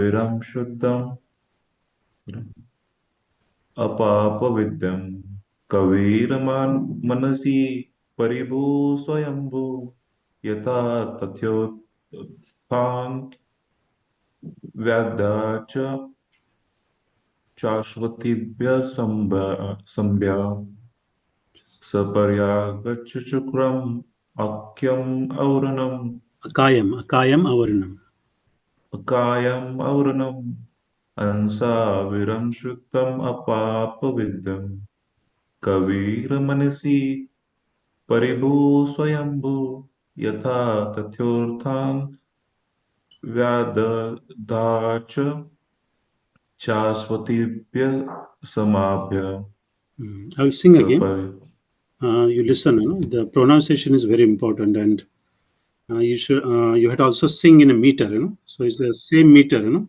Viram Shuddham Apapavidyam Kaviraman Manasi Paribhu Swayambhu Yata Tathyothant Vyadacha Chashvatibhya Sambhya Saparyagachukram Akyam Auranam Akayam Avaranam. Akayam Auranam Ansaviram Shuttam Apapavidyam Kaviramanasi Paribhu Swayambhu Yatha Tathyortham Vyadadacha Chasvatibhya Samabhya I will sing again. Sapar. You listen. The pronunciation is very important, and you should. You had also sing in a meter. So it's the same meter.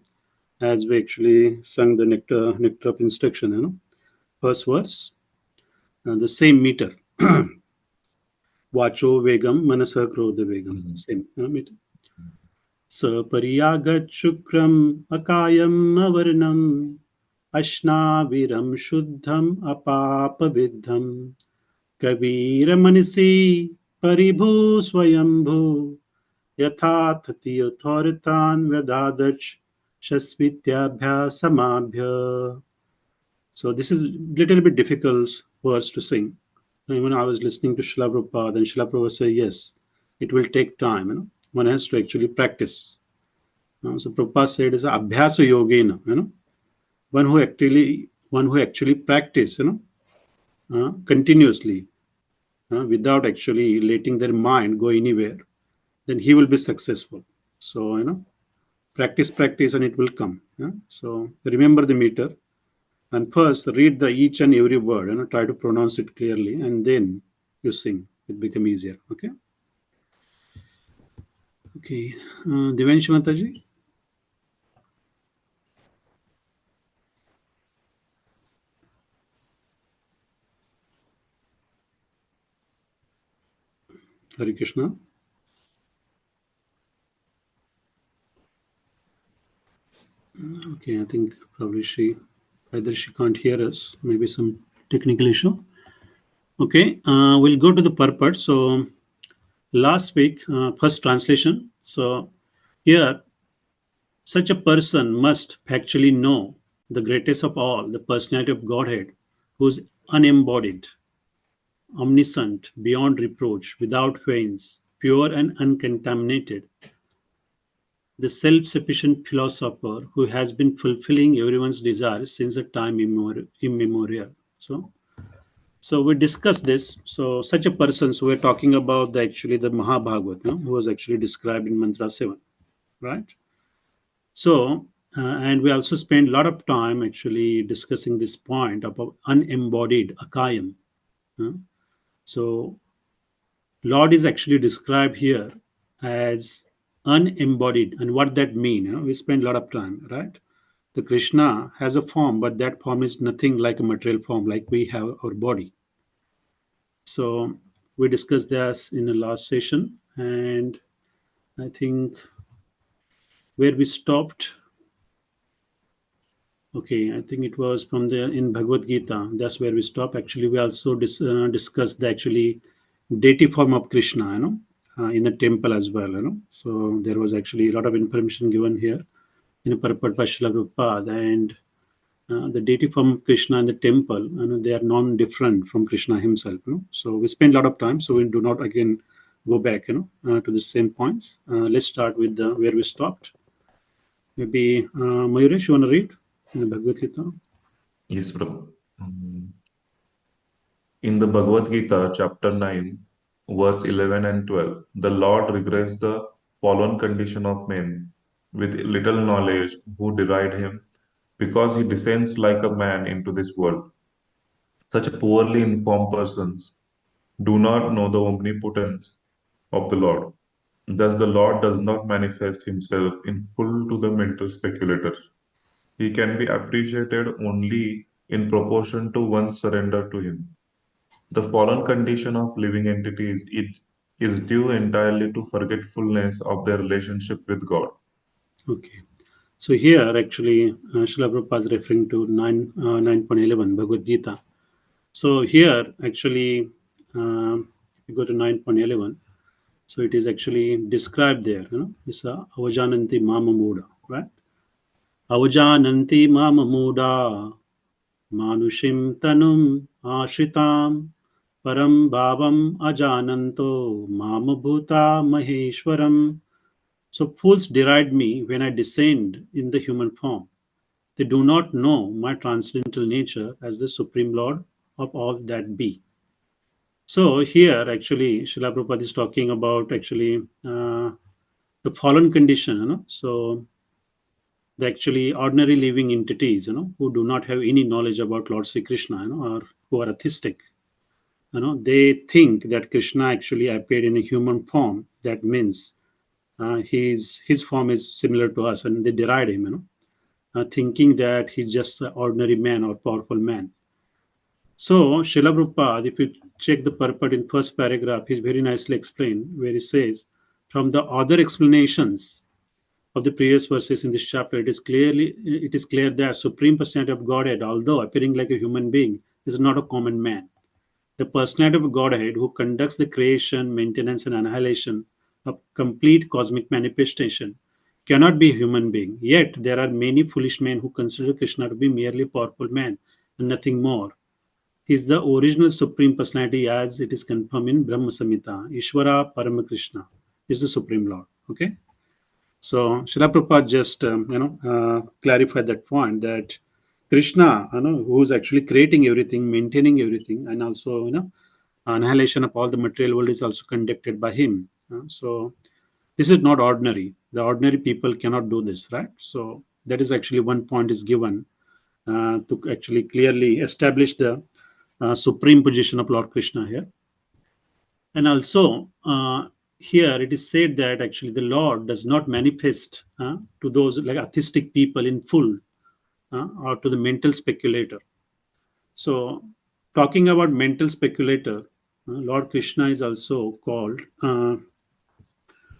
As we actually sung the nectar of instruction. First verse, the same meter. Vacho vegam, manasa krodha vegam. Same meter. Sapariyagachukram akayam avarnam ashnaviram shuddham apapaviddham kabiramanisi paribhu swayambhu yatha tathyothoritan vedadach shasvityabhya samabhya. So this is little bit difficult words to sing. When I was listening to Srila Prabhupada, and Srila Prabhupada said, yes, it will take time. One has to actually practice. So Prabhupada said, "Is abhyasa yogena." One who actually practice, continuously, without actually letting their mind go anywhere, then he will be successful. So practice, and it will come. So remember the meter, and first read the each and every word. Try to pronounce it clearly, and then you sing. It become easier. Okay. Okay. Devanshi Mataji. Hare Krishna. Okay, I think probably either she can't hear us, maybe some technical issue. Okay, we'll go to the purport. So last week, first translation. So here, such a person must actually know the greatest of all, the personality of Godhead, who's unembodied, omniscient, beyond reproach, without veins, pure and uncontaminated, the self-sufficient philosopher who has been fulfilling everyone's desires since the time immemorial. So we discussed this. So such a person, so we're talking about the Mahabhagavat, who was actually described in Mantra 7, right? So, and we also spent a lot of time actually discussing this point about unembodied akayam. So Lord is actually described here as unembodied, and what that mean? We spend a lot of time, right? The Krishna has a form, but that form is nothing like a material form, like we have our body. So we discussed this in the last session, and I think where we stopped. Okay, I think it was from the in Bhagavad Gita. That's where we stop. Actually, we also discussed the actually deity form of Krishna, in the temple as well. So there was actually a lot of information given here in a purport by Srila Prabhupada, and the deity form of Krishna in the temple, they are non-different from Krishna himself. So we spend a lot of time, so we do not again go back, to the same points. Let's start with where we stopped. Maybe Mayuresh, you want to read in the Bhagavad Gita? Yes, Prabhu. In the Bhagavad Gita, chapter 9, verse 11 and 12, the Lord regrets the fallen condition of men with little knowledge who deride him because he descends like a man into this world. Such poorly informed persons do not know the omnipotence of the Lord. Thus, the Lord does not manifest himself in full to the mental speculators. He can be appreciated only in proportion to one's surrender to him. The fallen condition of living entities is due entirely to forgetfulness of their relationship with God. Okay. So here actually Srila Prabhupada is referring to 9.11 Bhagavad Gita. So here actually if you go to 9.11, so it is actually described there, it's avajananti mama muda, right? Avajananti mama muda manushim tanum ashritam param bhavam ajananto mama bhuta maheshwaram. So fools deride me when I descend in the human form. They do not know my transcendental nature as the Supreme Lord of all that be. So here actually Srila Prabhupada is talking about actually the fallen condition, so the actually ordinary living entities, who do not have any knowledge about Lord Sri Krishna, or who are atheistic, they think that Krishna actually appeared in a human form. That means his form is similar to us, and they deride him, thinking that he's just an ordinary man or powerful man. So Srila Prabhupada, if you check the purport in first paragraph, he's very nicely explained where he says, from the other explanations of the previous verses in this chapter, it is clear that Supreme Personality of Godhead, although appearing like a human being, is not a common man. The personality of Godhead who conducts the creation, maintenance, and annihilation of complete cosmic manifestation cannot be a human being. Yet there are many foolish men who consider Krishna to be merely a powerful man and nothing more. He is the original Supreme Personality as it is confirmed in Brahma Samhita. Ishvara Paramakrishna is the Supreme Lord. Okay. So Srila Prabhupada just clarified that point that Krishna, who is actually creating everything, maintaining everything, and also annihilation of all the material world is also conducted by him. So this is not ordinary. The ordinary people cannot do this, right? So that is actually one point is given to actually clearly establish the supreme position of Lord Krishna here. And also, here it is said that actually the Lord does not manifest to those like atheistic people in full or to the mental speculator. So, talking about mental speculator, Lord Krishna is also called,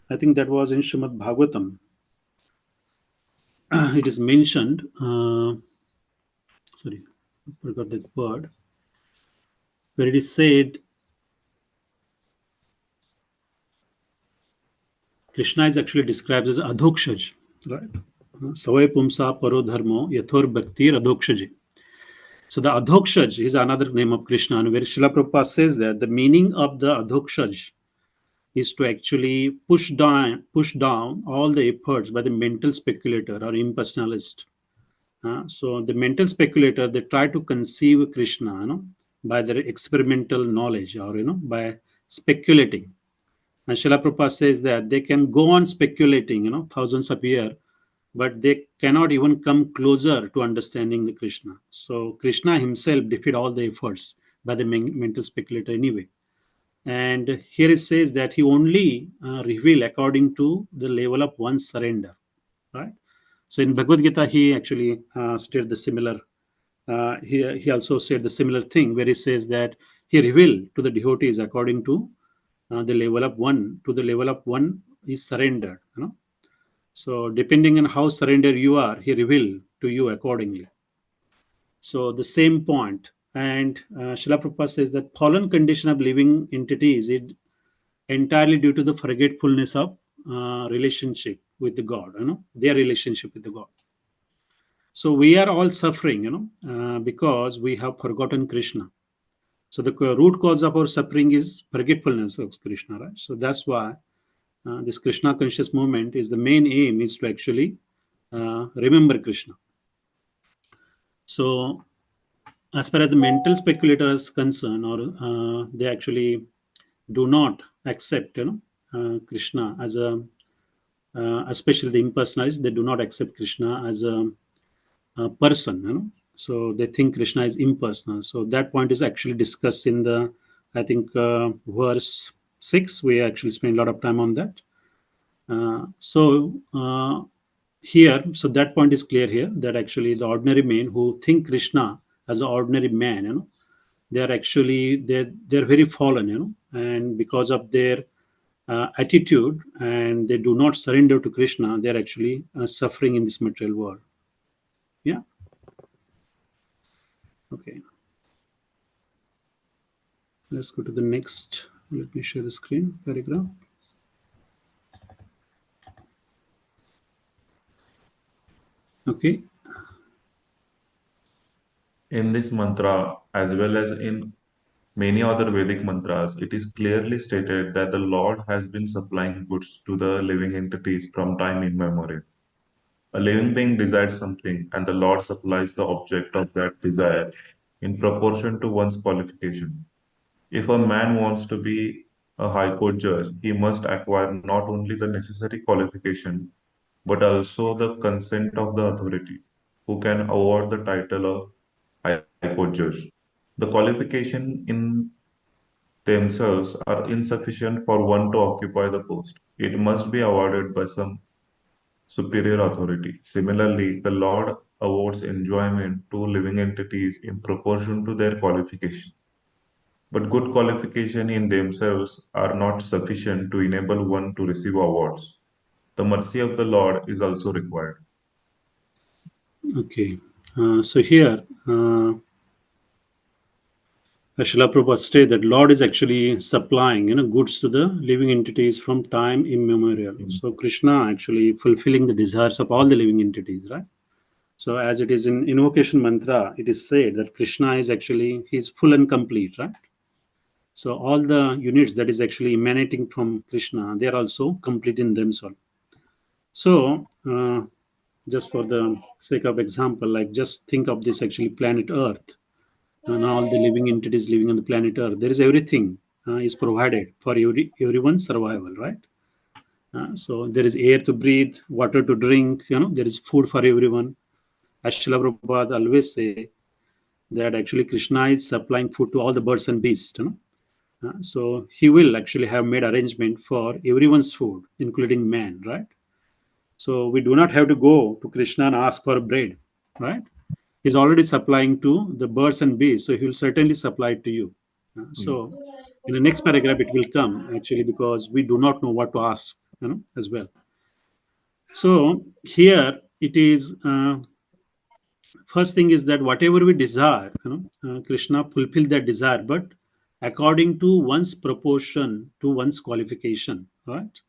I think that was in Srimad Bhagavatam. It is mentioned, sorry, I forgot the word, where it is said, Krishna is actually described as adhokshaj, right? Savai pumsa paro dharmo yathor bhakti adhokshaji. So the adhokshaj is another name of Krishna, and where Srila Prabhupada says that the meaning of the adhokshaj is to actually push down all the efforts by the mental speculator or impersonalist. So the mental speculator, they try to conceive Krishna, by their experimental knowledge or by speculating. And Srila Prabhupada says that they can go on speculating, thousands of years, but they cannot even come closer to understanding the Krishna. So Krishna himself defeated all the efforts by the mental speculator anyway. And here it says that he only reveal according to the level of one's surrender, right? So in Bhagavad Gita, he actually stated the similar. He also said the similar thing where he says that he revealed to the devotees according to the level of one. To the level of one is surrendered. So depending on how surrendered you are, he reveal to you accordingly. So the same point. And Srila Prabhupada says that fallen condition of living entities is entirely due to the forgetfulness of relationship with the God, their relationship with the God. So we are all suffering, because we have forgotten Krishna. So the root cause of our suffering is forgetfulness of Krishna, right? So that's why this Krishna conscious movement is the main aim is to actually remember Krishna. So as far as the mental speculators concerned, or they actually do not accept, Krishna as a, especially the impersonalists, they do not accept Krishna as a person, So they think Krishna is impersonal. So that point is actually discussed in the, I think, verse 6. We actually spend a lot of time on that. Here, so that point is clear here that actually the ordinary men who think Krishna as an ordinary man, they are actually they're very fallen, and because of their attitude and they do not surrender to Krishna, they're actually suffering in this material world. Yeah. Okay. Let's go to the next. Let me share the screen paragraph. Okay. In this mantra, as well as in many other Vedic mantras, it is clearly stated that the Lord has been supplying goods to the living entities from time immemorial. A living being desires something, and the Lord supplies the object of that desire in proportion to one's qualification. If a man wants to be a high court judge, he must acquire not only the necessary qualification, but also the consent of the authority, who can award the title of high court judge. The qualification in themselves are insufficient for one to occupy the post. It must be awarded by some superior authority. Similarly, the Lord awards enjoyment to living entities in proportion to their qualification. But good qualification in themselves are not sufficient to enable one to receive awards. The mercy of the Lord is also required. Okay. So here, Srila Prabhupada stated that Lord is actually supplying, goods to the living entities from time immemorial. Mm. So Krishna actually fulfilling the desires of all the living entities, right? So as it is in invocation mantra, it is said that Krishna is actually he's full and complete, right? So all the units that is actually emanating from Krishna, they are also complete in themselves. So just for the sake of example, like just think of this actually planet Earth and all the living entities living on the planet Earth. There is everything is provided for everyone's survival, right? So there is air to breathe, water to drink. There is food for everyone. As Srila Prabhupada always say that actually Krishna is supplying food to all the birds and beasts. So he will actually have made arrangement for everyone's food, including man, right? So we do not have to go to Krishna and ask for bread, right? He's already supplying to the birds and beasts, so he will certainly supply it to you. Mm. So in the next paragraph, it will come actually because we do not know what to ask, as well. So here it is. First thing is that whatever we desire, Krishna fulfill that desire, but according to one's proportion to one's qualification, right?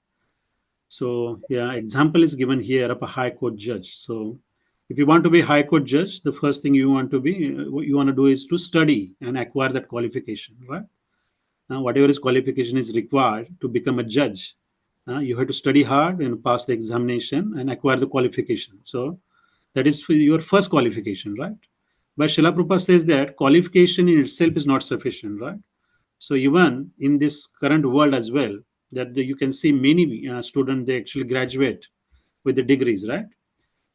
So yeah, example is given here of a high court judge. So if you want to be high court judge, the first thing you want to be, what you want to do is to study and acquire that qualification, right? Whatever is qualification is required to become a judge, you have to study hard and pass the examination and acquire the qualification. So that is for your first qualification, right? But Srila Prabhupada says that qualification in itself is not sufficient, right? So even in this current world as well, that you can see many students they actually graduate with the degrees, right?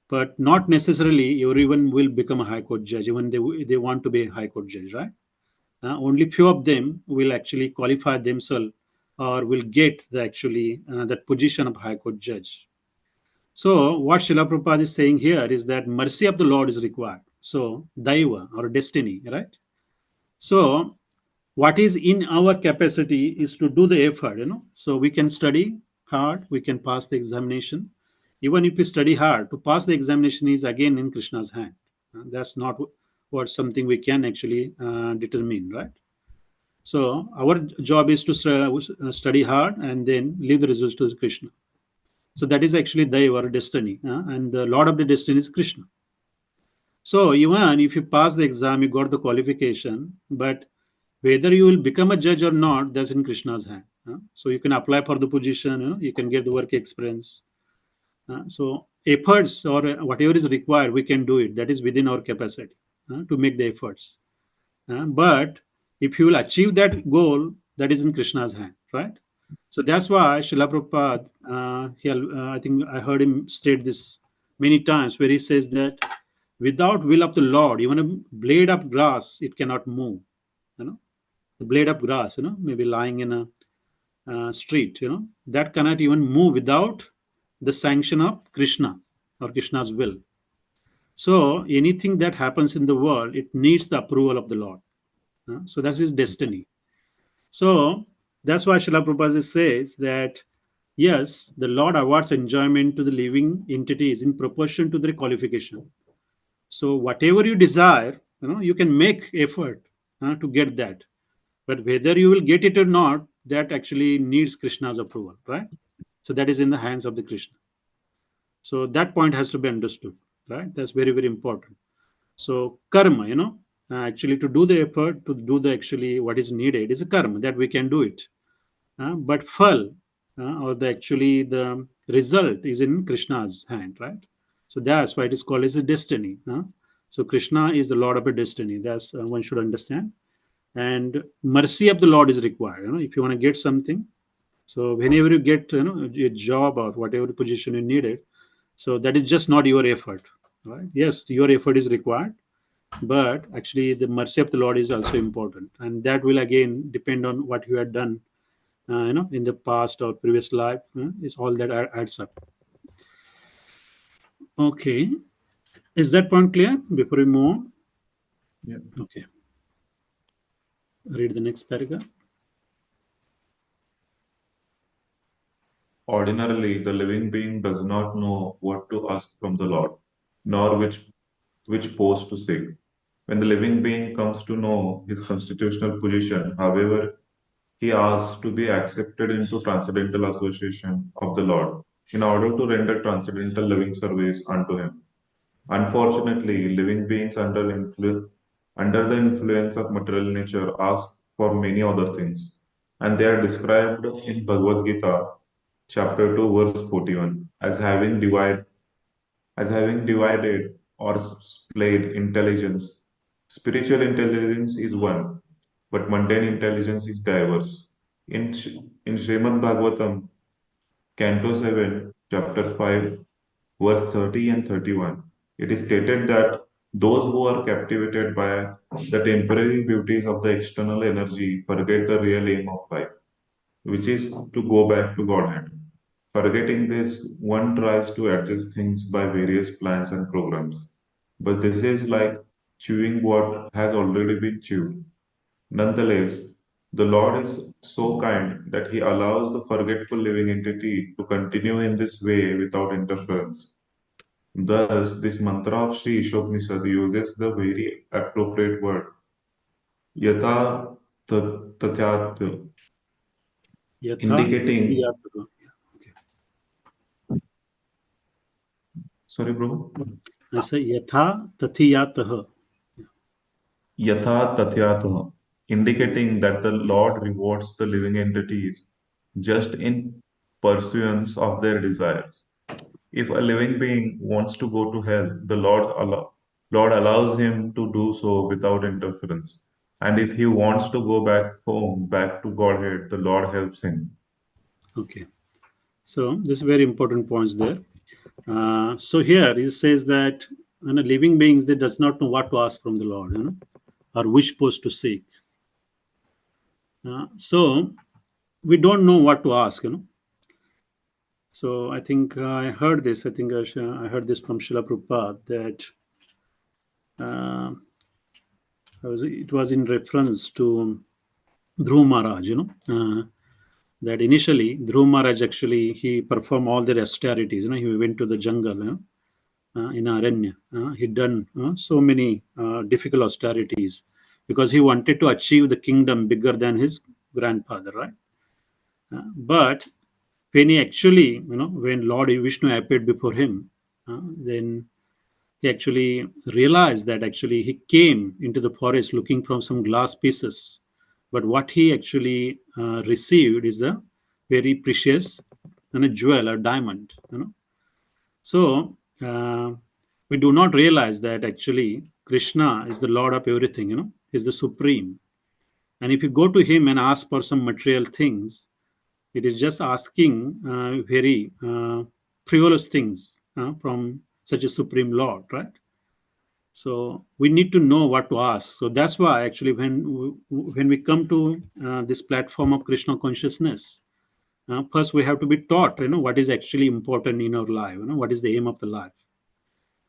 But not necessarily everyone will become a high court judge. Even they want to be a high court judge, right? Only few of them will actually qualify themselves or will get the actually that position of high court judge. So what Srila Prabhupada is saying here is that mercy of the Lord is required. So daiva or destiny, right? So what is in our capacity is to do the effort, so we can study hard, we can pass the examination. Even if we study hard, to pass the examination is again in Krishna's hand. That's not what something we can actually determine, right? So our job is to study hard and then leave the results to Krishna. So that is actually Daiva or destiny, and the Lord of the destiny is Krishna. So even if you pass the exam, you got the qualification, but whether you will become a judge or not, that's in Krishna's hand. So you can apply for the position, you can get the work experience. So efforts or whatever is required, we can do it. That is within our capacity to make the efforts. But if you will achieve that goal, that is in Krishna's hand, right? So that's why Srila Prabhupada, I think I heard him state this many times, where he says that without will of the Lord, even a blade of grass, it cannot move. The blade of grass, maybe lying in a street, that cannot even move without the sanction of Krishna or Krishna's will. So anything that happens in the world, it needs the approval of the Lord. So that's his destiny. So That's why Srila Prabhupada says that yes, the Lord awards enjoyment to the living entities in proportion to their qualification. So whatever you desire, you can make effort to get that. But whether you will get it or not, that actually needs Krishna's approval, right? So that is in the hands of the Krishna. So that point has to be understood, right? That's very, very important. So karma, actually to do the effort, to do the actually what is needed is a karma that we can do it. But phal, or the actually the result is in Krishna's hand, right? So that's why it is called as a destiny. So Krishna is the Lord of a destiny. That's one should understand. And mercy of the Lord is required. If you want to get something, so whenever you get a job or whatever position you needed, so that is just not your effort, right? Yes, your effort is required, but actually the mercy of the Lord is also important, and that will again depend on what you had done, in the past or previous life. Is all that adds up. Okay, is that point clear before we move on? Yeah. Okay, read the next paragraph. Ordinarily, the living being does not know what to ask from the Lord, nor which post to seek. When the living being comes to know his constitutional position, however, he asks to be accepted into transcendental association of the Lord in order to render transcendental living service unto him. Unfortunately, living beings under the influence of material nature ask for many other things, and they are described in Bhagavad Gita, chapter 2, verse 41, as having divided or splayed intelligence. Spiritual intelligence is one, but mundane intelligence is diverse. In Srimad Bhagavatam, Canto 7, Chapter 5, verse 30 and 31, it is stated that those who are captivated by the temporary beauties of the external energy forget the real aim of life, which is to go back to Godhead. Forgetting this, one tries to adjust things by various plans and programs. But this is like chewing what has already been chewed. Nonetheless, the Lord is so kind that He allows the forgetful living entity to continue in this way without interference. Thus, this mantra of Sri Isopanishad uses the very appropriate word, yatha tathyath, Yatha indicating, tathiyat. Okay, sorry, bro, I say yatha tathiyat. yatha tathyatha, indicating that the Lord rewards the living entities just in pursuance of their desires. If a living being wants to go to hell, the Lord allows him to do so without interference. And if he wants to go back home, back to Godhead, the Lord helps him. Okay, so this is very important points there. So here it says that living beings they does not know what to ask from the Lord, or which post to seek. So we don't know what to ask. So I think I heard this. I think I heard this from Srila Prabhupada that uh, it was in reference to Dhruv Maharaj. That initially Dhruv Maharaj actually he performed all their austerities. He went to the jungle. In Aranya. He done so many difficult austerities because he wanted to achieve the kingdom bigger than his grandfather, right? But when he actually, when Lord Vishnu appeared before him, then he actually realized that actually he came into the forest looking for some glass pieces, but what he actually received is a very precious jewel or diamond. So we do not realize that actually Krishna is the Lord of everything, is the supreme. And if you go to him and ask for some material things, it is just asking very frivolous things from such a supreme Lord, right? So we need to know what to ask. So that's why actually when we come to this platform of Krishna consciousness, first we have to be taught, what is actually important in our life, what is the aim of the life.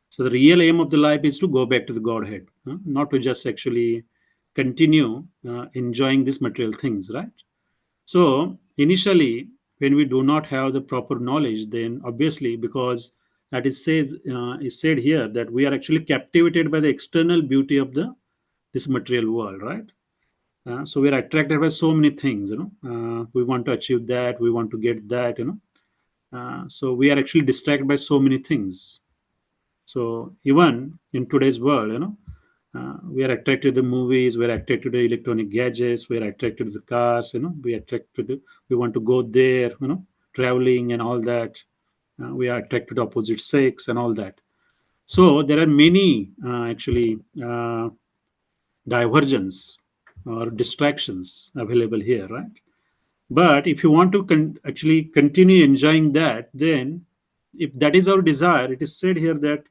So the real aim of the life is to go back to the Godhead, not to just actually continue enjoying these material things, right? So initially, when we do not have the proper knowledge, then obviously, because that is said here that we are actually captivated by the external beauty of the this material world, right? So we are attracted by so many things, we want to achieve that, we want to get that, so we are actually distracted by so many things. So even in today's world, we are attracted to the movies, we are attracted to electronic gadgets, we are attracted to the cars, we are attracted to, we want to go there, traveling and all that. We are attracted to opposite sex and all that. So there are many divergence or distractions available here, right? But if you want to actually continue enjoying that, then if that is our desire, it is said here that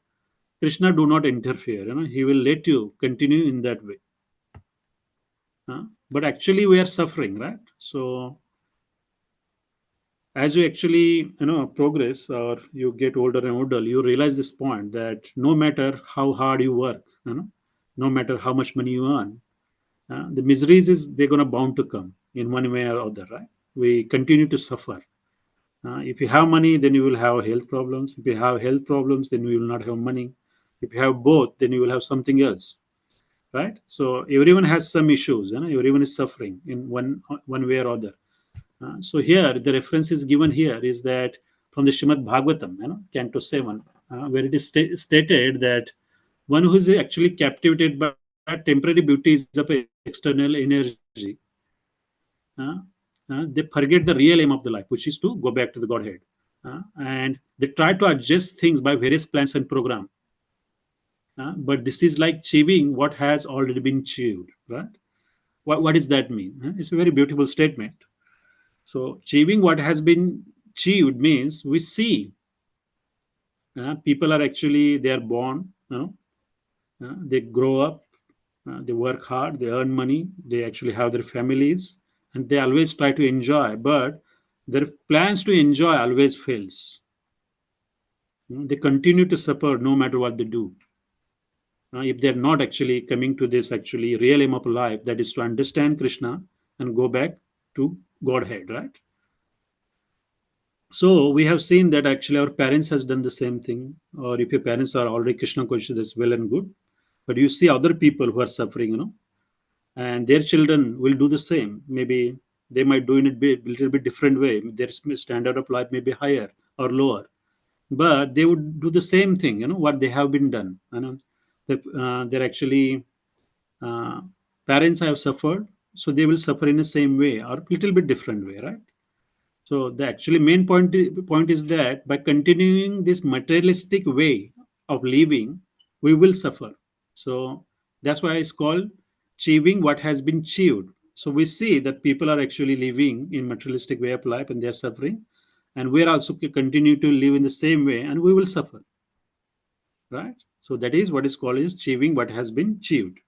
Krishna do not interfere. He will let you continue in that way. But actually, we are suffering, right? So as you actually progress or you get older and older, you realize this point that no matter how hard you work, no matter how much money you earn, the miseries is they're gonna bound to come in one way or other, right? We continue to suffer. If you have money, then you will have health problems. If you have health problems, then you will not have money. If you have both, then you will have something else, right? So everyone has some issues. Everyone is suffering in one way or other. So here, the reference is given here is that from the Shrimad Bhagavatam, Canto 7, where it is stated that one who is actually captivated by temporary beauties of external energy, uh, they forget the real aim of the life, which is to go back to the Godhead. And they try to adjust things by various plans and program. But this is like achieving what has already been achieved, right? What does that mean? It's a very beautiful statement. So achieving what has been achieved means we see people are actually they are born, they grow up, they work hard, they earn money, they actually have their families, and they always try to enjoy. But their plans to enjoy always fails. They continue to suffer no matter what they do. If they're not actually coming to this actually real aim of life, that is to understand Krishna and go back to Godhead, right? So we have seen that actually our parents has done the same thing, or if your parents are already Krishna conscious, that's well and good. But you see other people who are suffering, and their children will do the same. Maybe they might do in a little bit different way. Their standard of life may be higher or lower, but they would do the same thing. What they have been done. They're actually uh, parents have suffered, so they will suffer in the same way or little bit different way, right? So the actually main point is that by continuing this materialistic way of living, we will suffer. So that's why it's called achieving what has been achieved. So we see that people are actually living in materialistic way of life and they are suffering, and we are also continue to live in the same way, and we will suffer, right? So that is what is called is achieving what has been achieved.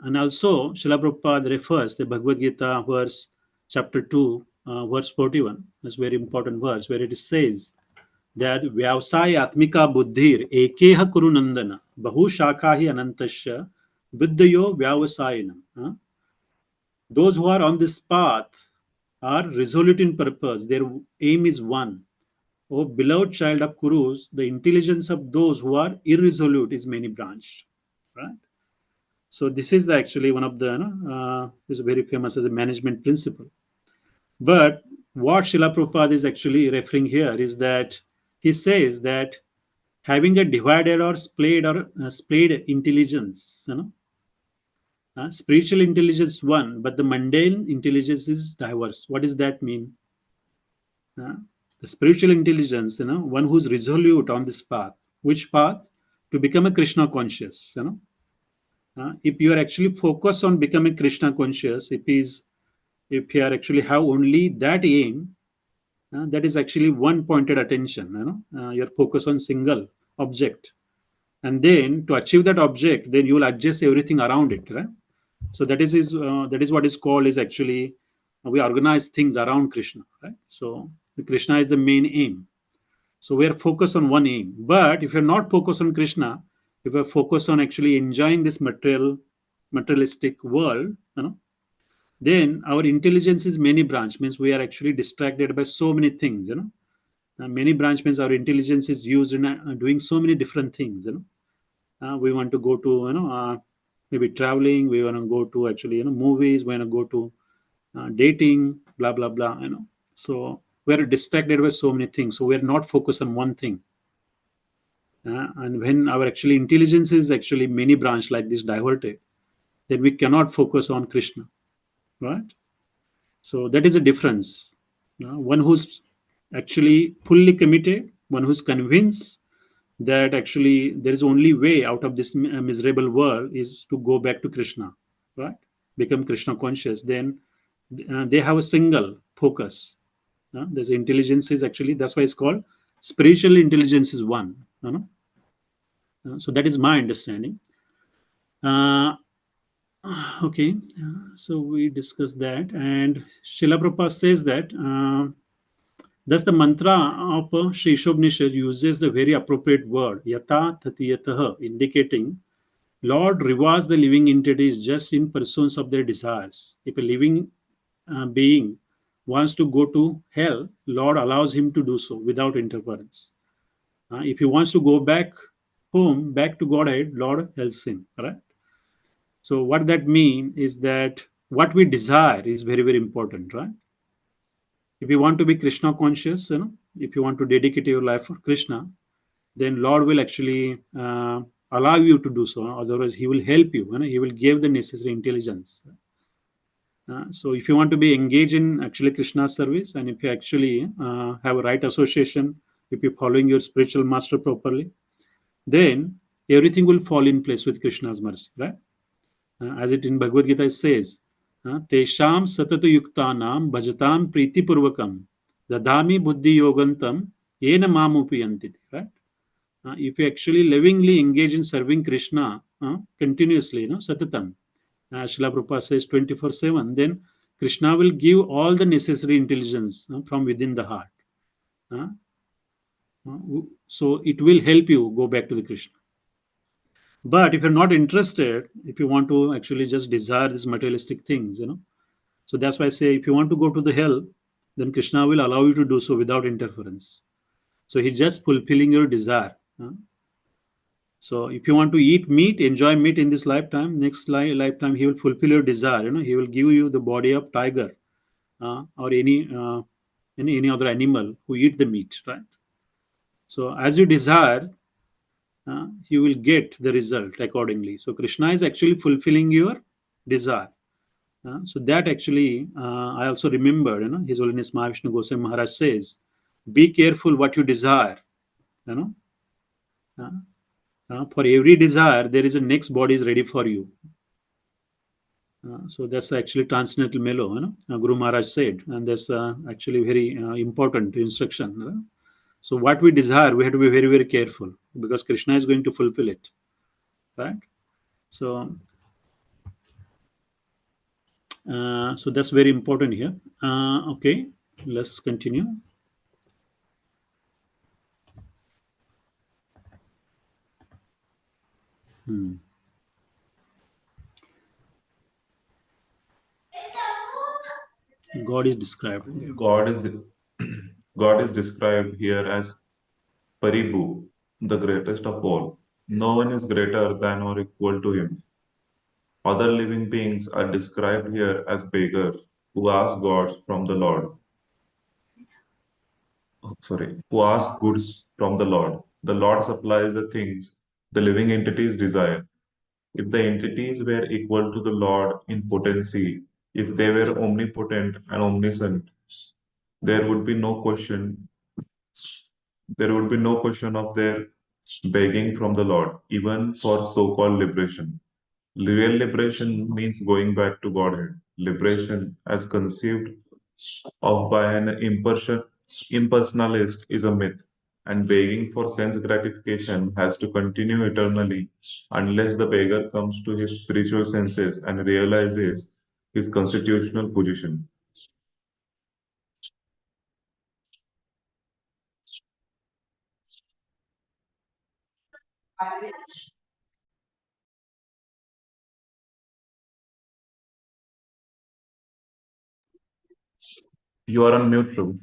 And also, Srila Prabhupada refers the Bhagavad Gita verse chapter 2, verse 41. That's very important verse where it says that Vyavsai Atmika Buddhir Ekeha Kurunandana Bahu Shakahi Anantasya Buddhayo Vyavasayinam. Those who are on this path are resolute in purpose. Their aim is one. O beloved child of Kurus, the intelligence of those who are irresolute is many branched. Right? So this is actually one of the is very famous as a management principle. But what Srila Prabhupada is actually referring here is that he says that having a divided or splayed intelligence, spiritual intelligence one, but the mundane intelligence is diverse. What does that mean? Uh, the spiritual intelligence, one who's resolute on this path. Which path? To become a Krishna conscious, if you are actually focused on becoming Krishna conscious, if you are actually have only that aim, that is actually one pointed attention. You're focused on single object, and then to achieve that object, then you will adjust everything around it, right? So that is what is called is actually we organize things around Krishna, right? So the Krishna is the main aim. So we are focused on one aim. But if you're not focused on Krishna, if you're focused on actually enjoying this materialistic world, Then our intelligence is many branch, means we are actually distracted by so many things. Many branch means our intelligence is used in doing so many different things. We want to go to maybe traveling. We want to go to actually movies. We want to go to dating, blah blah blah. So we are distracted by so many things. So we are not focused on one thing. And when our actually intelligence is actually many branch like this diverted, then we cannot focus on Krishna, right? So that is a difference. One who's actually fully committed, one who's convinced that actually there is only way out of this miserable world is to go back to Krishna, right? Become Krishna conscious. Then they have a single focus. There's intelligence is actually, that's why it's called spiritual intelligence is one. So that is my understanding. Uh, okay, so we discussed that, and Srila Prabhupada says that thus the mantra of Sri Ishobnishad uses the very appropriate word yata tatiyataha, indicating Lord rewards the living entities just in pursuance of their desires. If a living being wants to go to hell, Lord allows him to do so without interference. If he wants to go back home, back to Godhead, Lord helps him. Right? So what that means is that what we desire is very, very important, right? If you want to be Krishna conscious, if you want to dedicate your life for Krishna, then Lord will actually allow you to do so. Otherwise, He will help you. He will give the necessary intelligence. So if you want to be engaged in actually Krishna service, and if you actually have a right association, if you're following your spiritual master properly, then everything will fall in place with Krishna's mercy, right? As it in Bhagavad Gita says, Tesham satatu yuktanam bhajatam priti purvakam dadami buddhi yogantam yena mamupiyanti, right? If you actually lovingly engage in serving Krishna continuously, satatam, Srila Prabhupada says 24/7, then Krishna will give all the necessary intelligence from within the heart. Uh, so it will help you go back to the Krishna. But if you're not interested, if you want to actually just desire these materialistic things, so that's why I say if you want to go to the hell, then Krishna will allow you to do so without interference. So he's just fulfilling your desire. So if you want to eat meat, enjoy meat in this lifetime, next lifetime he will fulfill your desire. He will give you the body of tiger or any other animal who eat the meat, right? So as you desire, you will get the result accordingly. So Krishna is actually fulfilling your desire. So that actually, I also remembered, His Holiness Mahavishnu Goswami Maharaj says, be careful what you desire. You know, for every desire, there is a next body is ready for you. So that's actually transcendental mellow, Guru Maharaj said, and that's actually very important instruction. So what we desire, we have to be very, very careful because Krishna is going to fulfill it, right? So, so that's very important here. Okay, let's continue. Hmm. God is described. God is God is described here as Paribu, the greatest of all. No one is greater than or equal to him. Other living beings are described here as beggars who ask gods from the Lord. Sorry, who ask goods from the Lord. The Lord supplies the things the living entities desire. If the entities were equal to the Lord in potency, if they were omnipotent and omniscient, there would be no question there would be no question of their begging from the Lord, even for so-called liberation. Real liberation means going back to Godhead. Liberation, as conceived of by an impersonalist, is a myth, and begging for sense gratification has to continue eternally unless the beggar comes to his spiritual senses and realizes his constitutional position. You are on mute, Prabhu.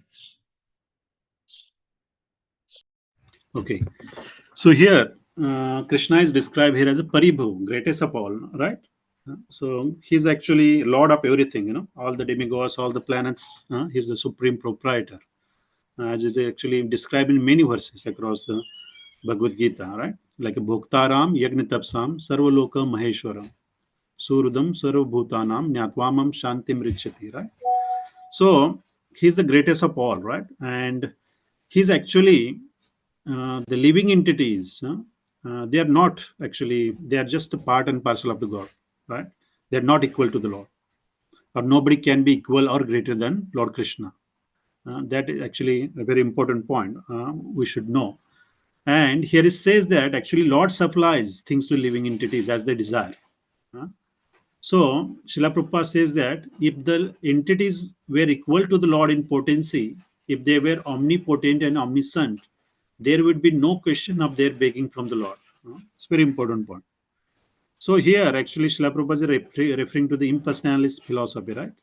Okay. So here, Krishna is described here as a Paribhu, greatest of all, right? So he's actually Lord of everything, all the demigods, all the planets. He's the supreme proprietor, as is actually described in many verses across the Bhagavad Gita, right? Like Bhoktaram, Yagnitapsam, Sarvaloka Maheshwaram, Surudam, Sarvabhutanam, Nyatwamam, Shantim Richati, right? So he's the greatest of all, right? And he's actually the living entities. They are not actually, they are just a part and parcel of the God, right? They're not equal to the Lord, or nobody can be equal or greater than Lord Krishna. That is actually a very important point we should know. And here it says that actually Lord supplies things to living entities as they desire. Uh, So Srila Prabhupada says that if the entities were equal to the Lord in potency, if they were omnipotent and omniscient, there would be no question of their begging from the Lord. It's a very important point. So here actually Srila Prabhupada is referring to the impersonalist philosophy, right?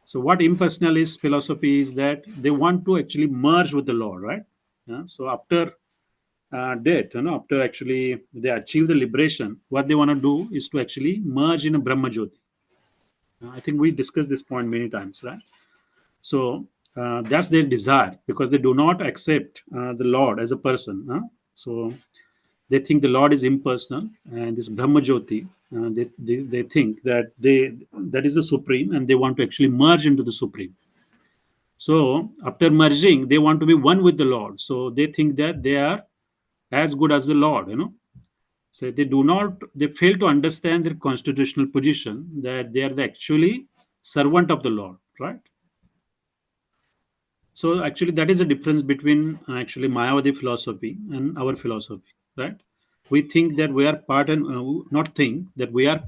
So what impersonalist philosophy is that they want to actually merge with the Lord, right? So after death, after actually they achieve the liberation, what they want to do is to actually merge in a Brahma Jyoti. I think we discussed this point many times, right? So that's their desire because they do not accept the Lord as a person. So they think the Lord is impersonal, and this Brahma Jyoti, they think that that is the supreme, and they want to actually merge into the supreme. So after merging, they want to be one with the Lord. So they think that they are as good as the Lord. So they fail to understand their constitutional position that they are the actually servant of the Lord, right? So actually, that is a difference between actually Mayavadi philosophy and our philosophy, right? We think that we are part and not think that we are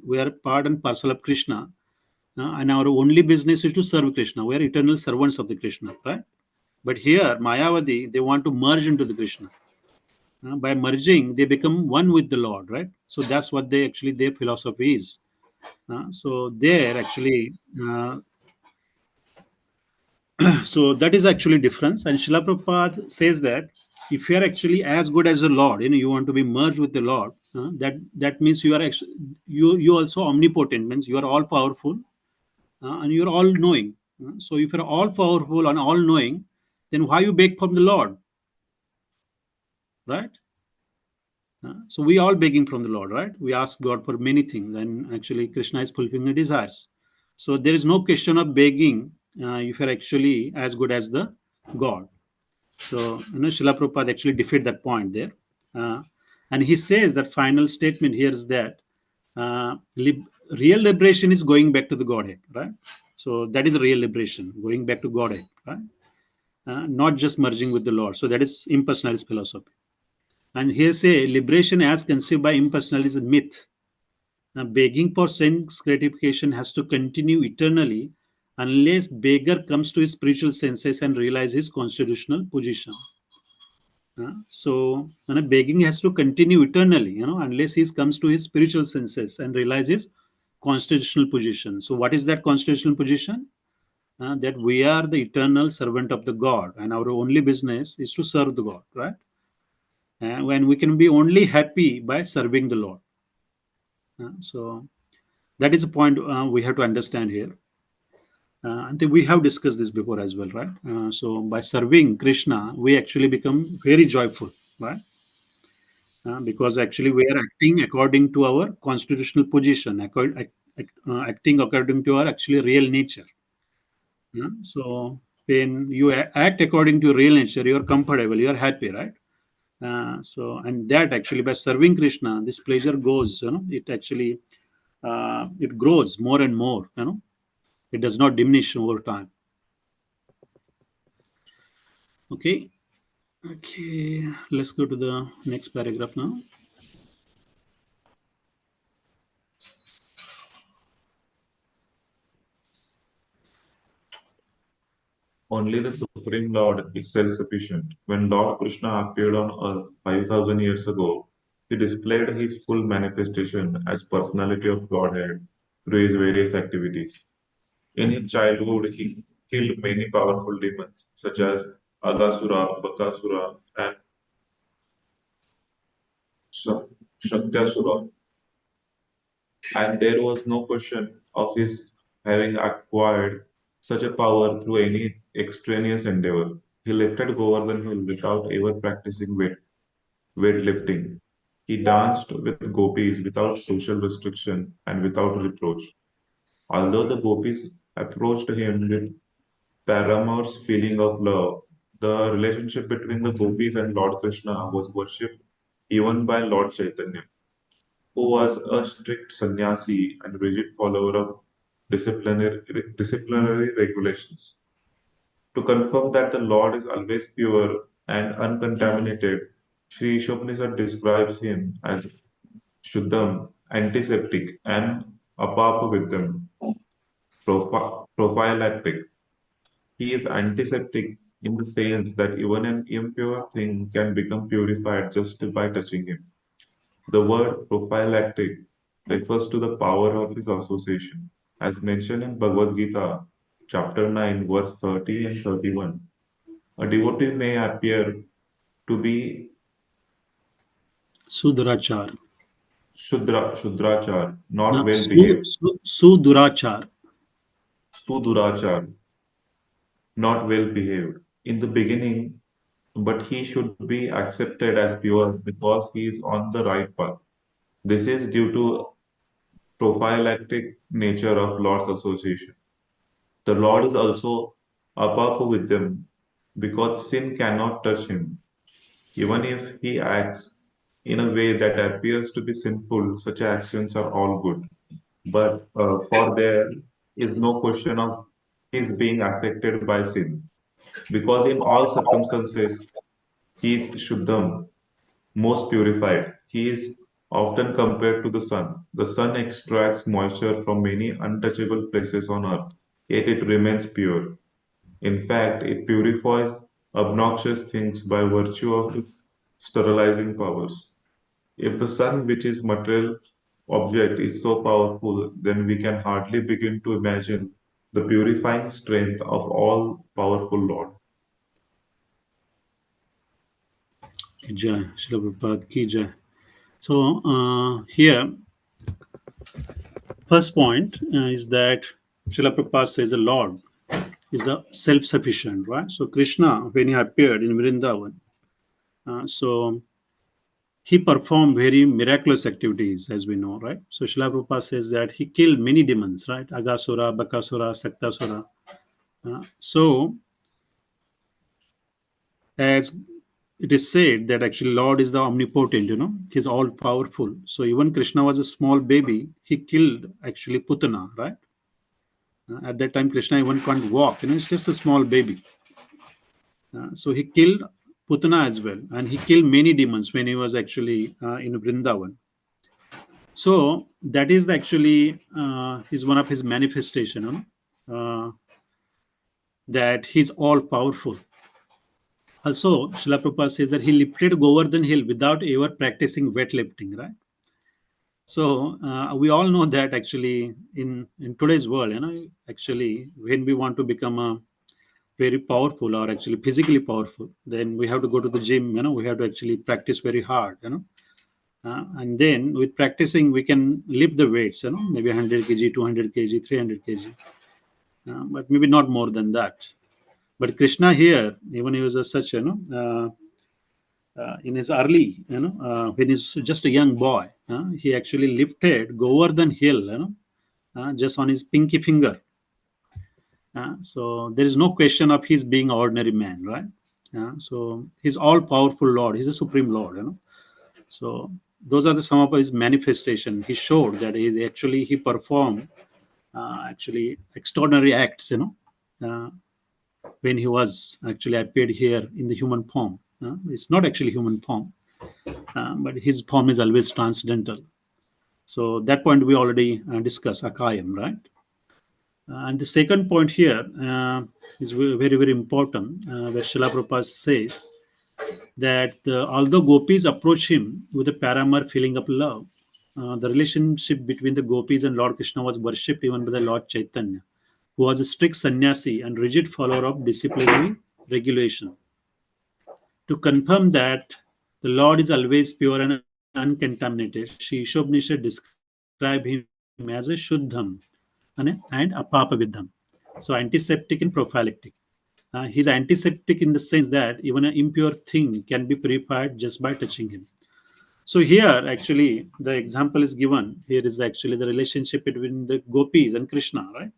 we are part and parcel of Krishna, and our only business is to serve Krishna. We are eternal servants of the Krishna, right? But here, Mayavadi, they want to merge into the Krishna. By merging, they become one with the Lord, right? So that's what they actually their philosophy is. So there actually so that is actually difference. And Srila Prabhupada says that if you are actually as good as the Lord, you want to be merged with the Lord. That means you are actually you also omnipotent, means you are all powerful and you are all knowing. So if you are all powerful and all knowing, then why you beg from the Lord, right? So we all begging from the Lord, right? We ask God for many things, and actually Krishna is fulfilling the desires. So there is no question of begging if you're actually as good as the God. So Srila Prabhupada actually defeated that point there, uh, and he says that final statement here is that real liberation is going back to the Godhead, right? So that is real liberation, going back to Godhead, right? Not just merging with the Lord. So that is impersonalist philosophy. And here say liberation as conceived by impersonal is a myth. Now, begging for sense gratification has to continue eternally unless beggar comes to his spiritual senses and realize his constitutional position. So, begging has to continue eternally, unless he comes to his spiritual senses and realizes constitutional position. So, what is that constitutional position? That we are the eternal servant of the God, and our only business is to serve the God, right? And when we can be only happy by serving the Lord. So that is a point we have to understand here. I think we have discussed this before as well, right? So by serving Krishna, we actually become very joyful, right? Because actually we are acting according to our constitutional position, acting according to our actually real nature. So when you act according to your real nature, you are comfortable, you are happy, right? So and that actually by serving Krishna, this pleasure goes, it actually it grows more and more, it does not diminish over time. Okay. Okay, let's go to the next paragraph now. Only the Supreme Lord is self-sufficient. When Lord Krishna appeared on earth 5,000 years ago, he displayed his full manifestation as personality of Godhead through his various activities. In his childhood, he killed many powerful demons such as Agasura, Bakasura, and Shak- Shaktasura, and there was no question of his having acquired such a power through any extraneous endeavor. He lifted Govardhan Hill without ever practicing weightlifting. He danced with gopis without social restriction and without reproach. Although the gopis approached him with Paramour's feeling of love, the relationship between the gopis and Lord Krishna was worshipped even by Lord Chaitanya, who was a strict sannyasi and rigid follower of disciplinary regulations. To confirm that the Lord is always pure and uncontaminated, Sri Ishopanishad describes him as Shuddham, antiseptic, and Apapavidam, prophylactic. He is antiseptic in the sense that even an impure thing can become purified just by touching him. The word prophylactic refers to the power of his association, as mentioned in Bhagavad Gita, chapter 9, verse 30 and 31. A devotee may appear to be Sudurachar. Shudrachar, No, not well behaved, Sudurachar. Sudurachar, not well behaved in the beginning, but he should be accepted as pure because he is on the right path. This is due to prophylactic nature of Lord's association. The Lord is also above with them because sin cannot touch him. Even if he acts in a way that appears to be sinful, such actions are all good. But for there is no question of his being affected by sin, because in all circumstances he is Shuddham, most purified. He is often compared to the sun. The sun extracts moisture from many untouchable places on earth, yet it remains pure. In fact, it purifies obnoxious things by virtue of its sterilizing powers. If the sun, which is material object, is so powerful, then we can hardly begin to imagine the purifying strength of all powerful Lord. Ki Jai. Srila Prabhupada Ki Jai. So here, first point is that Srila Prabhupada says the Lord is the self-sufficient, right? So Krishna, when he appeared in Vrindavan, so he performed very miraculous activities, as we know, right? So Srila Prabhupada says that he killed many demons, right? Agasura, Bakasura, Saktasura. So as it is said that actually Lord is the omnipotent, he's all powerful. So even Krishna was a small baby, he killed actually Putana, right? At that time, Krishna even can't walk, it's just a small baby. So he killed Putana as well, and he killed many demons when he was actually in Vrindavan. So that is actually is one of his manifestation, that he's all powerful. Also, Srila Prabhupada says that he lifted Govardhan Hill without ever practicing weightlifting, right? So we all know that actually in today's world, actually when we want to become a very powerful or actually physically powerful, then we have to go to the gym. We have to actually practice very hard. And then with practicing, we can lift the weights. Maybe 100 kg, 200 kg, 300 kg, but maybe not more than that. But Krishna here, even he was a such, in his early, when he's just a young boy, he actually lifted Govardhan Hill, just on his pinky finger. So there is no question of his being an ordinary man, right? So he's all powerful Lord. He's a supreme Lord, So those are some of his manifestation. He showed that he performed actually extraordinary acts, uh, when he was actually appeared here in the human form. It's not actually human form, but his form is always transcendental. So that point we already discussed, Akayam, right? And the second point here is very, very important, where Srila Prabhupada says that although gopis approach him with a paramar feeling of love, the relationship between the gopis and Lord Krishna was worshipped even by the Lord Chaitanya. who was a strict sannyasi and rigid follower of disciplinary regulation. To confirm that the Lord is always pure and uncontaminated, Sri Ishopanishad describe him as a Shuddham and Apapaviddham. So antiseptic and prophylactic. He's antiseptic in the sense that even an impure thing can be purified just by touching him. So here, actually, the example is given. Here is actually the relationship between the gopis and Krishna, right?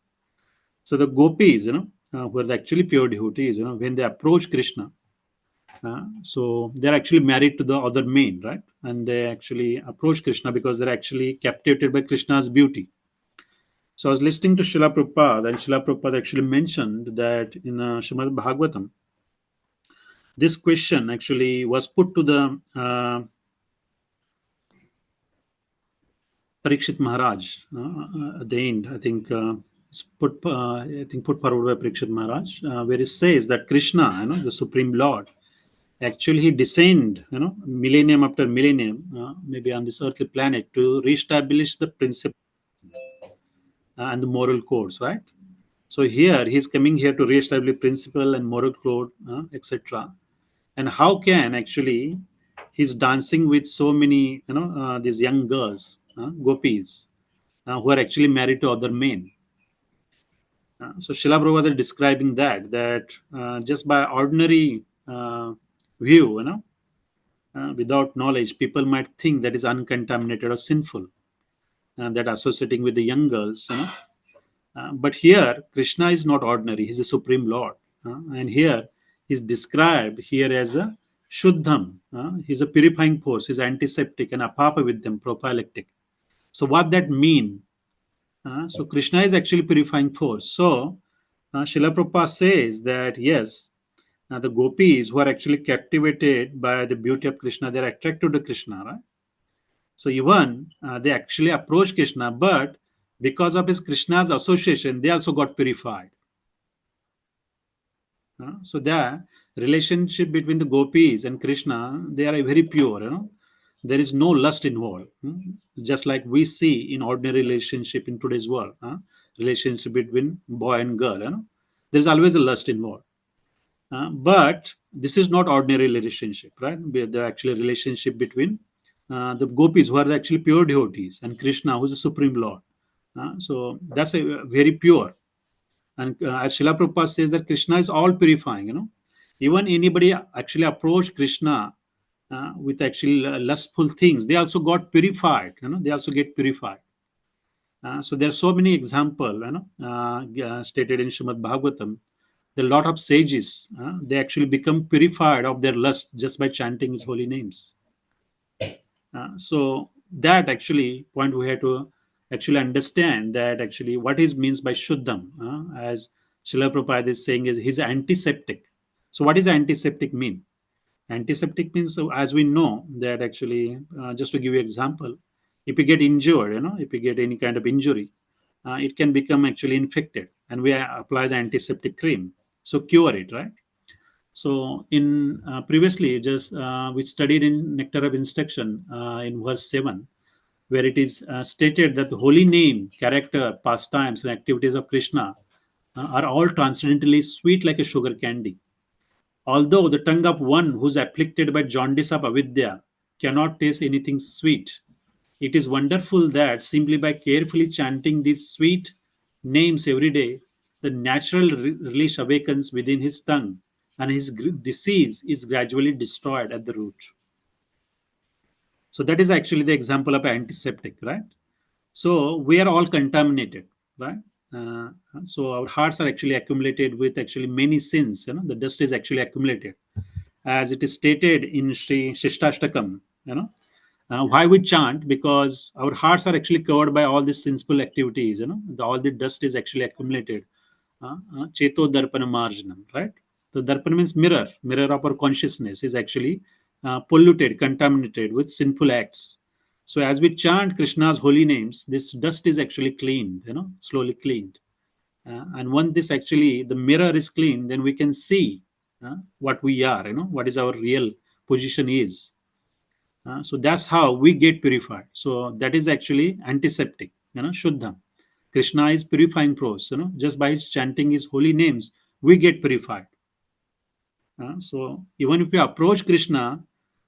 So the gopis, who are actually pure devotees, when they approach Krishna, so they're actually married to the other men, right? And they actually approach Krishna because they're actually captivated by Krishna's beauty. So I was listening to Srila Prabhupada, and Srila Prabhupada actually mentioned that in Srimad Bhagavatam, this question actually was put to the Parikshit Maharaj at the end. I think it's put forward by Parikshit Maharaj, where it says that Krishna, the Supreme Lord, actually he descended, millennium after millennium, maybe on this earthly planet to reestablish the principle and the moral codes, right? So here he's coming here to reestablish principle and moral code, etc. And how can actually he's dancing with so many, these young girls, gopis, who are actually married to other men. So Srila Prabhupada is describing that just by ordinary view, without knowledge, people might think that is uncontaminated or sinful, that associating with the young girls, but here, Krishna is not ordinary; he's the supreme Lord, and here he's described here as a Shuddham. He's a purifying force. He's antiseptic and Apapaviddham, prophylactic. So what that mean? So Krishna is actually purifying force. So Srila Prabhupada says that yes, the gopis who are actually captivated by the beauty of Krishna, they are attracted to Krishna, right? So even they actually approach Krishna, but because of his Krishna's association, they also got purified. So the relationship between the gopis and Krishna, they are very pure. There is no lust involved. Just like we see in ordinary relationship in today's world, relationship between boy and girl. There is always a lust involved. But this is not ordinary relationship, right? The actual relationship between the gopis who are actually pure devotees and Krishna who is the supreme Lord. So that's a very pure. And as Srila Prabhupada says that Krishna is all purifying. Even anybody actually approach Krishna with actually lustful things, they also got purified. They also get purified. So there are so many examples, stated in Srimad Bhagavatam. There are a lot of sages, they actually become purified of their lust just by chanting his holy names. So that actually point we have to actually understand that actually what is means by Shuddham, as Srila Prabhupada is saying, is he's antiseptic. So what does antiseptic mean? Antiseptic means, so as we know that actually, just to give you example, if you get injured, if you get any kind of injury, it can become actually infected, and we apply the antiseptic cream, so cure it, right? So in previously, just we studied in Nectar of Instruction in verse 7, where it is stated that the holy name, character, pastimes, and activities of Krishna are all transcendently sweet like a sugar candy. Although the tongue of one who is afflicted by jaundice of avidya cannot taste anything sweet, it is wonderful that simply by carefully chanting these sweet names every day, the natural relish awakens within his tongue and his disease is gradually destroyed at the root. So that is actually the example of antiseptic, right? So we are all contaminated, right? Uh, so our hearts are actually accumulated with actually many sins. The dust is actually accumulated, as it is stated in Sri Shishtastakam. Why we chant? Because our hearts are actually covered by all these sinful activities. All the dust is actually accumulated. Cheto darpana marjanam, right? So darpana means mirror. Mirror of our consciousness is actually polluted, contaminated with sinful acts. So as we chant Krishna's holy names, this dust is actually cleaned, slowly cleaned. And when this actually, the mirror is clean, then we can see what we are, what is our real position is. So that's how we get purified. So that is actually antiseptic, Shuddha. Krishna is purifying force. Just by chanting his holy names, we get purified. So even if we approach Krishna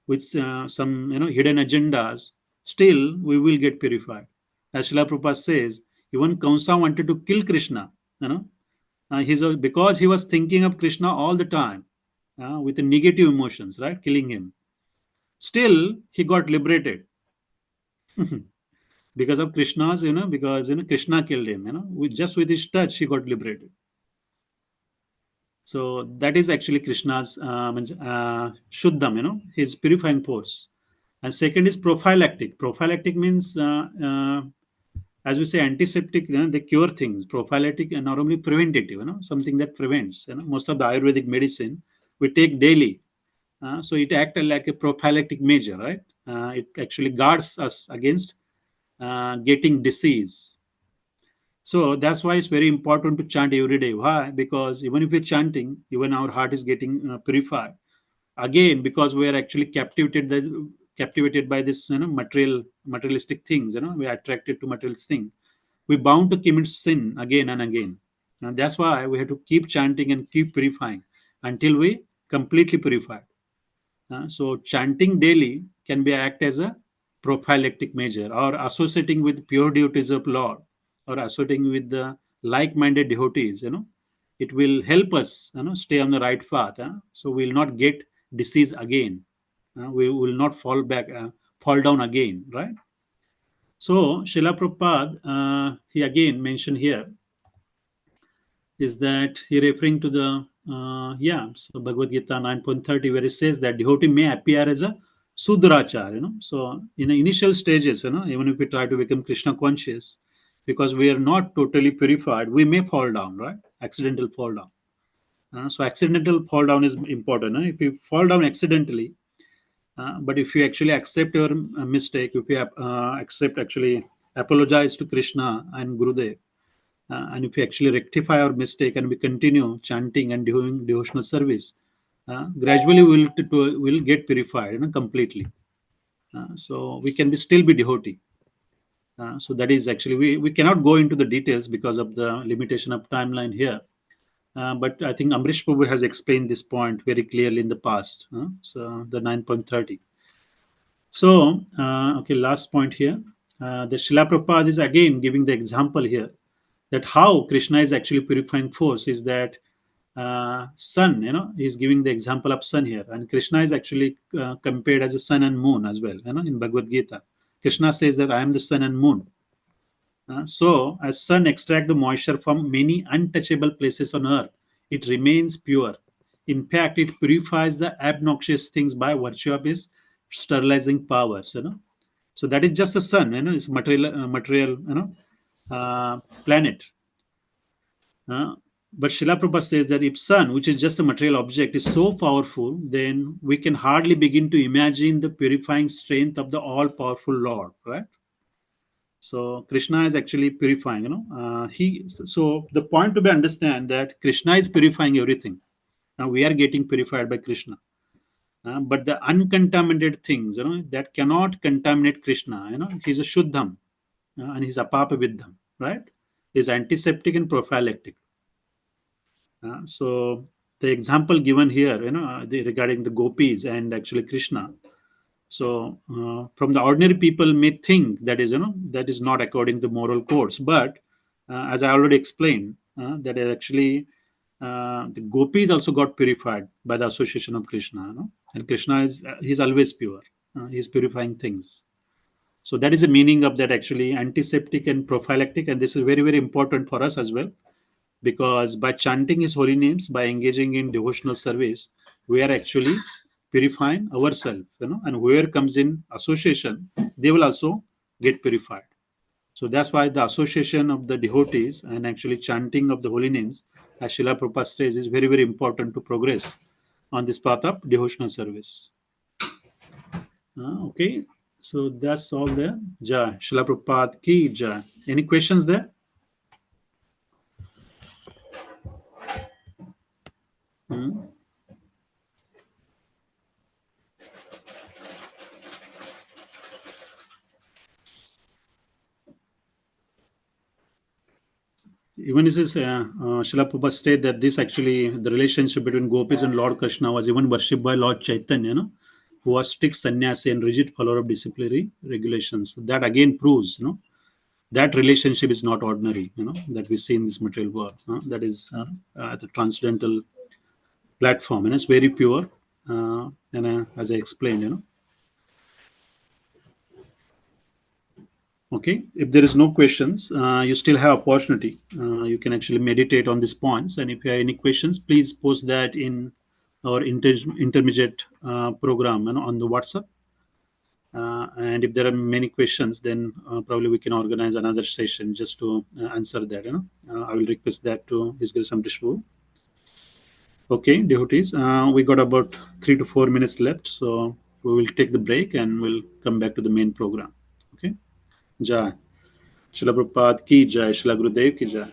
with some hidden agendas, still we will get purified. As Srila Prabhupada says, even Kamsa wanted to kill Krishna. You know, because he was thinking of Krishna all the time with the negative emotions, right? Killing him. Still, he got liberated because of Krishna's, because Krishna killed him. With his touch, he got liberated. So that is actually Krishna's Shuddham, his purifying force. And second is prophylactic. Prophylactic means, as we say, antiseptic, they cure things. Prophylactic and normally preventative, something that prevents. Most of the Ayurvedic medicine we take daily. So it acts like a prophylactic measure, right? It actually guards us against getting disease. So that's why it's very important to chant every day. Why? Because even if we're chanting, even our heart is getting purified. Again, because we are actually captivated by this, materialistic things. We are attracted to materialistic things. We bound to commit sin again and again. And that's why we have to keep chanting and keep purifying until we completely purify. So chanting daily can be act as a prophylactic measure, or associating with pure devotees of Lord, or associating with the like-minded devotees. It will help us, stay on the right path. So we will not get disease again. We will not fall down again, right? So Srila Prabhupada, he again mentioned here is that he referring to the so Bhagavad Gita 9.30, where it says that devotee may appear as a sudrachar. So in the initial stages, even if we try to become Krishna conscious, because we are not totally purified, we may fall down, right? Accidental fall down. So accidental fall down is important. If you fall down accidentally, but if you actually accept your mistake, if you accept, actually apologize to Krishna and Gurudev, and if we actually rectify our mistake and we continue chanting and doing devotional service, gradually we'll get purified, completely. So we can still be devotee. So that is actually, we cannot go into the details because of the limitation of timeline here. But I think Amrish Prabhu has explained this point very clearly in the past. So the 9.30. So, okay, last point here. The Srila Prabhupada is again giving the example here that how Krishna is actually purifying force is that sun, he's giving the example of sun here. And Krishna is actually compared as a sun and moon as well, in Bhagavad Gita. Krishna says that I am the sun and moon. So, as sun extract the moisture from many untouchable places on earth, it remains pure. In fact, it purifies the obnoxious things by virtue of its sterilizing powers. So that is just the sun. It's material, planet. But Srila Prabhupada says that if sun, which is just a material object, is so powerful, then we can hardly begin to imagine the purifying strength of the all-powerful Lord, right? So Krishna is actually purifying. So the point to be understand that Krishna is purifying everything. Now we are getting purified by Krishna. But the uncontaminated things, that cannot contaminate Krishna, he's a Shuddham, and he's a Papa Viddham, right? He's antiseptic and prophylactic. So the example given here, regarding the gopis and actually Krishna. So from the ordinary people may think that is not according to moral codes, but as I already explained, that is actually the gopis also got purified by the association of Krishna, and Krishna is he's always pure. He's purifying things. So that is the meaning of that actually antiseptic and prophylactic, and this is very very important for us as well, because by chanting his holy names, by engaging in devotional service, we are actually purifying ourselves, and whoever comes in association, they will also get purified. So that's why the association of the devotees and actually chanting of the holy names, as Srila Prabhupada says, is very very important to progress on this path of devotional service. Okay, so that's all there. Jai Srila Prabhupada ki jai. Any questions there? Hmm? Even this is Srila Prabhupada state that this actually the relationship between gopis and Lord Krishna was even worshipped by Lord Chaitanya, who was strict sannyasi and rigid follower of disciplinary regulations. That again proves, that relationship is not ordinary, that we see in this material world. That is at the transcendental platform, and it's very pure. And as I explained, Okay, if there is no questions, you still have opportunity. You can actually meditate on these points, and if you have any questions, please post that in our intermediate program and on the WhatsApp. And if there are many questions, then probably we can organize another session just to answer that. I will request that to His Grace Amrishwu. Okay, devotees, we got about 3 to 4 minutes left, so we will take the break and we'll come back to the main program. Okay, Jai. शिला प्रभुपाद की जय, शिला गुरुदेव की जय।